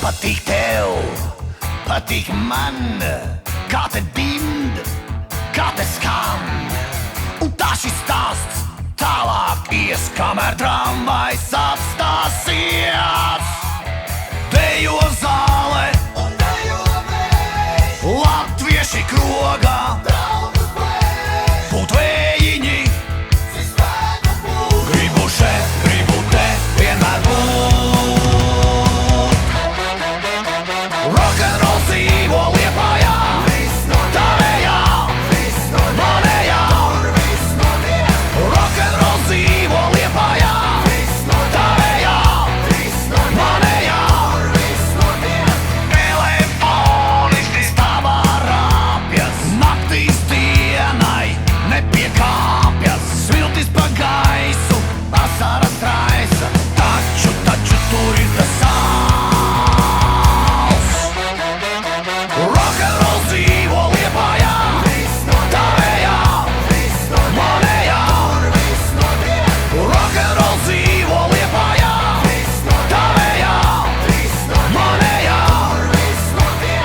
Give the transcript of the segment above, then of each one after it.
patīk tev, patīk man, kā te dimd, kā te skan. Un tā šis stāsts tālāk ies, kamēr tramvajs atstāsies. Dejo zāle un dejo mēs, latvieši krogā, draugus plēš, būt vējiņi, spēku būt. Gribu šeit, gribu te, vienmēr būt. Rock'n'roll dzīvo Liepājā, viss no tavējā, viss no manējā, tur viss no dien. Rock'n'roll dzīvo Liepājā, viss no tavējā, viss no manējā, tur viss no dien. Telefonisti stāvā rāpjas, naktīs dienai nepiekāpjas. Sviltis pa gaisu, asaras raisa, taču tur ir tas sāls. Rock'n'roll dzīvo Liepājā, viss no tavējā, viss no manējā, tur viss no dien. Rock'n'roll dzīvo Liepājā, viss no tavējā, viss no manējā, tur viss no dien.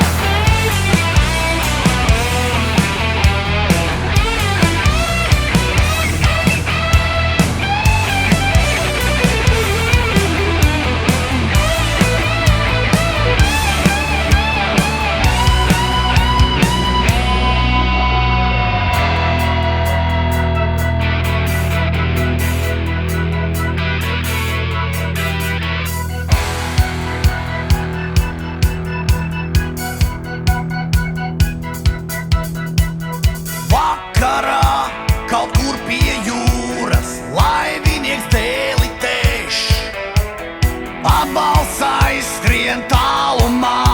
Vakarā kaut kur pie jūras laivinieks dēli tēš, atbalsts aizskrien tālumā.